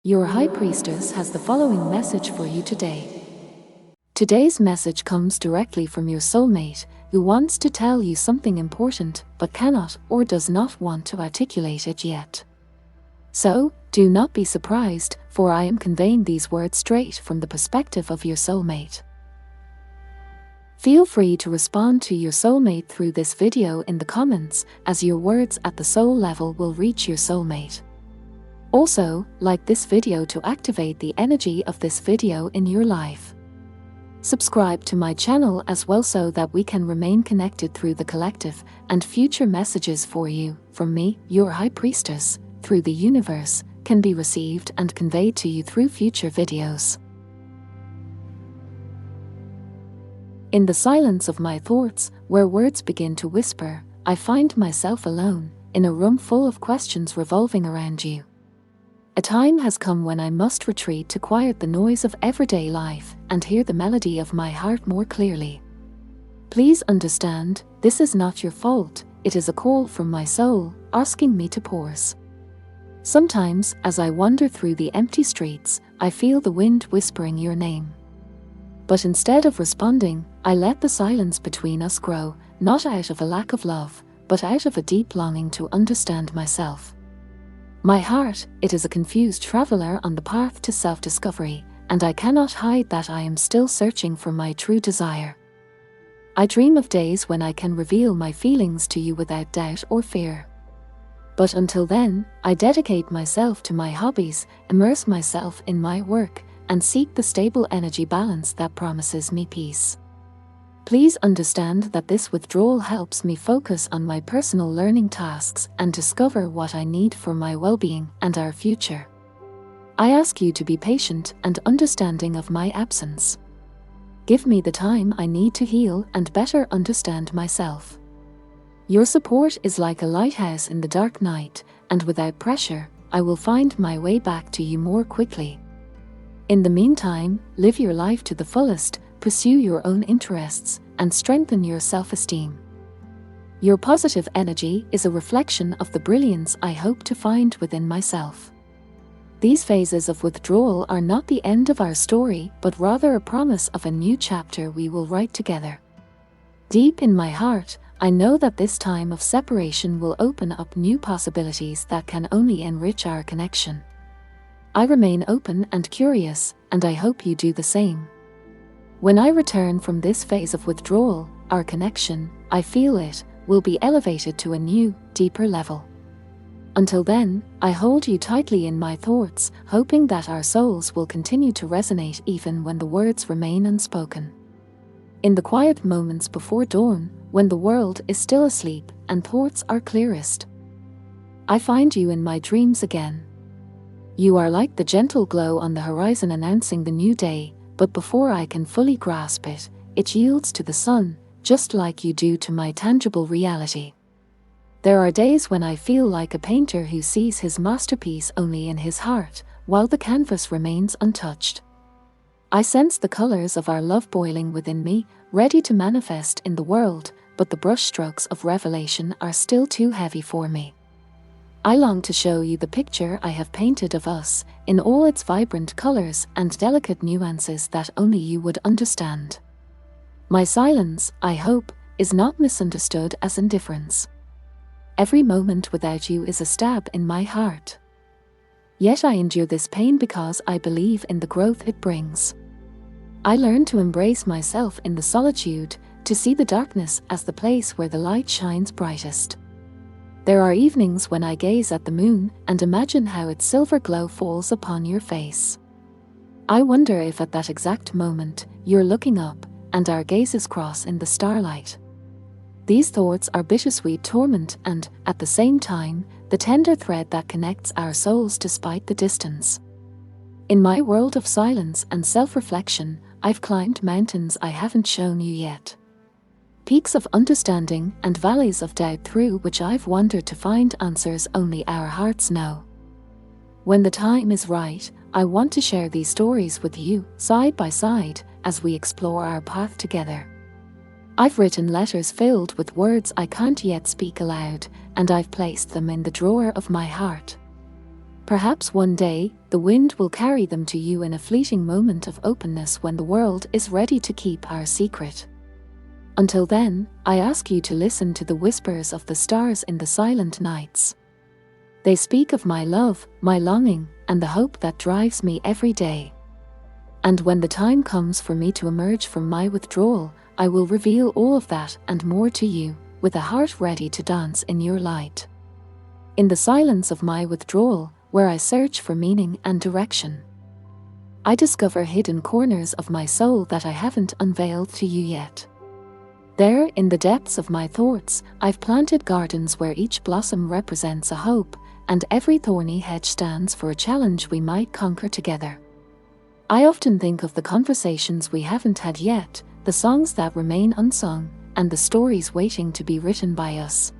Your High Priestess has the following message for you today. Today's message comes directly from your soulmate, who wants to tell you something important but cannot or does not want to articulate it yet. So, do not be surprised, for I am conveying these words straight from the perspective of your soulmate. Feel free to respond to your soulmate through this video in the comments, as your words at the soul level will reach your soulmate. Also, like this video to activate the energy of this video in your life. Subscribe to my channel as well so that we can remain connected through the collective and future messages for you, from me, your High Priestess, through the universe, can be received and conveyed to you through future videos. In the silence of my thoughts, where words begin to whisper, I find myself alone, in a room full of questions revolving around you. A time has come when I must retreat to quiet the noise of everyday life and hear the melody of my heart more clearly. Please understand, this is not your fault, it is a call from my soul, asking me to pause. Sometimes, as I wander through the empty streets, I feel the wind whispering your name. But instead of responding, I let the silence between us grow, not out of a lack of love, but out of a deep longing to understand myself. My heart, it is a confused traveler on the path to self-discovery, and I cannot hide that I am still searching for my true desire. I dream of days when I can reveal my feelings to you without doubt or fear. But until then, I dedicate myself to my hobbies, immerse myself in my work, and seek the stable energy balance that promises me peace. Please understand that this withdrawal helps me focus on my personal learning tasks and discover what I need for my well-being and our future. I ask you to be patient and understanding of my absence. Give me the time I need to heal and better understand myself. Your support is like a lighthouse in the dark night, and without pressure, I will find my way back to you more quickly. In the meantime, live your life to the fullest, pursue your own interests, and strengthen your self-esteem. Your positive energy is a reflection of the brilliance I hope to find within myself. These phases of withdrawal are not the end of our story, but rather a promise of a new chapter we will write together. Deep in my heart, I know that this time of separation will open up new possibilities that can only enrich our connection. I remain open and curious, and I hope you do the same. When I return from this phase of withdrawal, our connection, I feel it, will be elevated to a new, deeper level. Until then, I hold you tightly in my thoughts, hoping that our souls will continue to resonate even when the words remain unspoken. In the quiet moments before dawn, when the world is still asleep and thoughts are clearest, I find you in my dreams again. You are like the gentle glow on the horizon announcing the new day, but before I can fully grasp it, it yields to the sun, just like you do to my tangible reality. There are days when I feel like a painter who sees his masterpiece only in his heart, while the canvas remains untouched. I sense the colors of our love boiling within me, ready to manifest in the world, but the brushstrokes of revelation are still too heavy for me. I long to show you the picture I have painted of us, in all its vibrant colors and delicate nuances that only you would understand. My silence, I hope, is not misunderstood as indifference. Every moment without you is a stab in my heart. Yet I endure this pain because I believe in the growth it brings. I learn to embrace myself in the solitude, to see the darkness as the place where the light shines brightest. There are evenings when I gaze at the moon and imagine how its silver glow falls upon your face. I wonder if at that exact moment, you're looking up, and our gazes cross in the starlight. These thoughts are bittersweet torment and, at the same time, the tender thread that connects our souls despite the distance. In my world of silence and self-reflection, I've climbed mountains I haven't shown you yet. Peaks of understanding and valleys of doubt through which I've wandered to find answers only our hearts know. When the time is right, I want to share these stories with you, side by side, as we explore our path together. I've written letters filled with words I can't yet speak aloud, and I've placed them in the drawer of my heart. Perhaps one day, the wind will carry them to you in a fleeting moment of openness when the world is ready to keep our secret. Until then, I ask you to listen to the whispers of the stars in the silent nights. They speak of my love, my longing, and the hope that drives me every day. And when the time comes for me to emerge from my withdrawal, I will reveal all of that and more to you, with a heart ready to dance in your light. In the silence of my withdrawal, where I search for meaning and direction, I discover hidden corners of my soul that I haven't unveiled to you yet. There, in the depths of my thoughts, I've planted gardens where each blossom represents a hope, and every thorny hedge stands for a challenge we might conquer together. I often think of the conversations we haven't had yet, the songs that remain unsung, and the stories waiting to be written by us.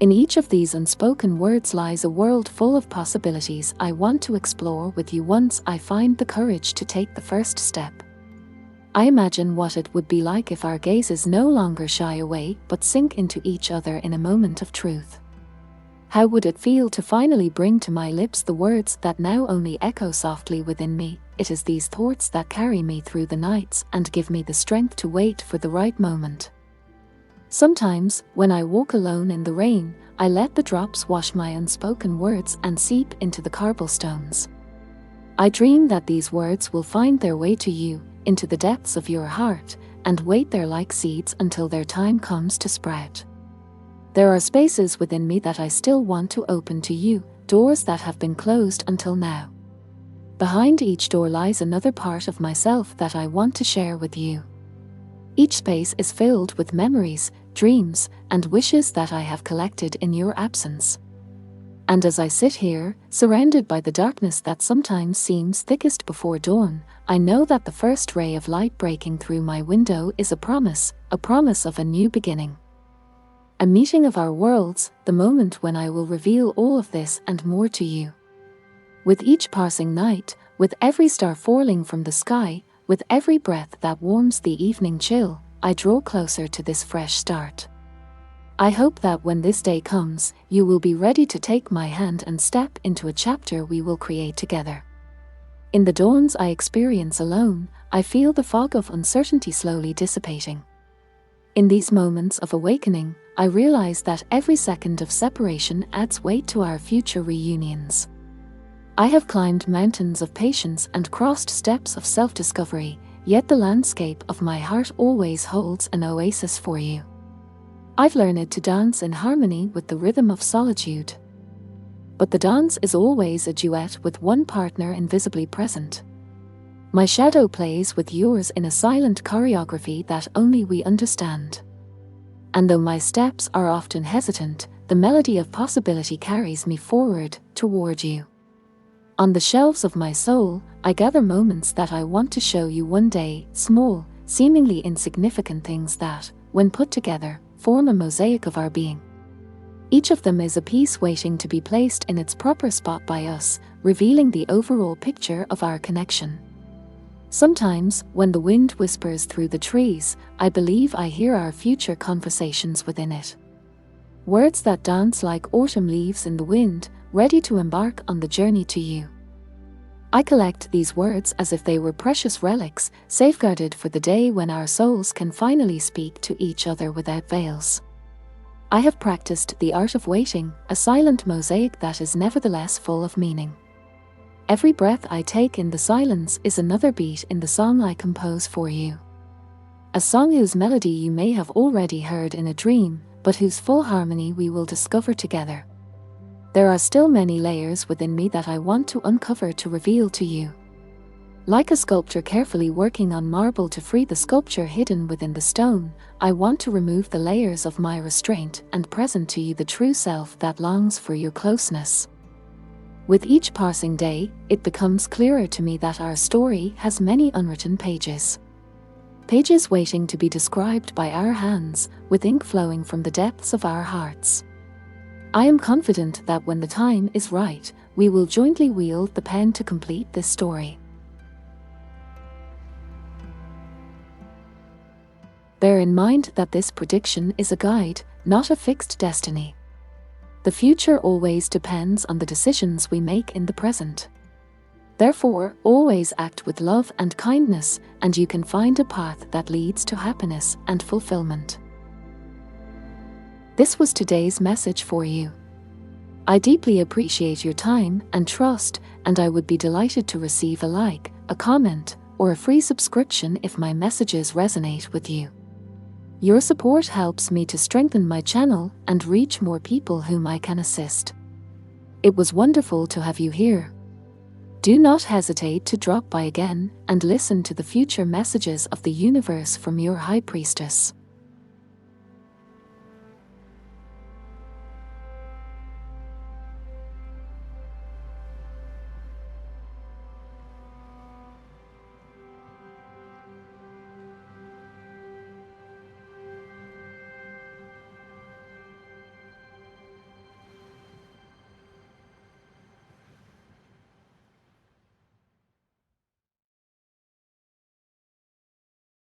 In each of these unspoken words lies a world full of possibilities I want to explore with you once I find the courage to take the first step. I imagine what it would be like if our gazes no longer shy away but sink into each other in a moment of truth. How would it feel to finally bring to my lips the words that now only echo softly within me? It is these thoughts that carry me through the nights and give me the strength to wait for the right moment. Sometimes, when I walk alone in the rain, I let the drops wash my unspoken words and seep into the cobblestones. I dream that these words will find their way to you, into the depths of your heart, and wait there like seeds until their time comes to sprout. There are spaces within me that I still want to open to you, doors that have been closed until now. Behind each door lies another part of myself that I want to share with you. Each space is filled with memories, dreams, and wishes that I have collected in your absence. And as I sit here, surrounded by the darkness that sometimes seems thickest before dawn, I know that the first ray of light breaking through my window is a promise of a new beginning. A meeting of our worlds, the moment when I will reveal all of this and more to you. With each passing night, with every star falling from the sky, with every breath that warms the evening chill, I draw closer to this fresh start. I hope that when this day comes, you will be ready to take my hand and step into a chapter we will create together. In the dawns I experience alone, I feel the fog of uncertainty slowly dissipating. In these moments of awakening, I realize that every second of separation adds weight to our future reunions. I have climbed mountains of patience and crossed steps of self-discovery, yet the landscape of my heart always holds an oasis for you. I've learned to dance in harmony with the rhythm of solitude. But the dance is always a duet with one partner invisibly present. My shadow plays with yours in a silent choreography that only we understand. And though my steps are often hesitant, the melody of possibility carries me forward, toward you. On the shelves of my soul, I gather moments that I want to show you one day, small, seemingly insignificant things that, when put together, form a mosaic of our being. Each of them is a piece waiting to be placed in its proper spot by us, revealing the overall picture of our connection. Sometimes, when the wind whispers through the trees, I believe I hear our future conversations within it. Words that dance like autumn leaves in the wind, ready to embark on the journey to you. I collect these words as if they were precious relics, safeguarded for the day when our souls can finally speak to each other without veils. I have practiced the art of waiting, a silent mosaic that is nevertheless full of meaning. Every breath I take in the silence is another beat in the song I compose for you. A song whose melody you may have already heard in a dream, but whose full harmony we will discover together. There are still many layers within me that I want to uncover to reveal to you. Like a sculptor carefully working on marble to free the sculpture hidden within the stone, I want to remove the layers of my restraint and present to you the true self that longs for your closeness. With each passing day, it becomes clearer to me that our story has many unwritten pages. Pages waiting to be described by our hands, with ink flowing from the depths of our hearts. I am confident that when the time is right, we will jointly wield the pen to complete this story. Bear in mind that this prediction is a guide, not a fixed destiny. The future always depends on the decisions we make in the present. Therefore, always act with love and kindness, and you can find a path that leads to happiness and fulfillment. This was today's message for you. I deeply appreciate your time and trust, and I would be delighted to receive a like, a comment, or a free subscription if my messages resonate with you. Your support helps me to strengthen my channel and reach more people whom I can assist. It was wonderful to have you here. Do not hesitate to drop by again and listen to the future messages of the universe from your High Priestess.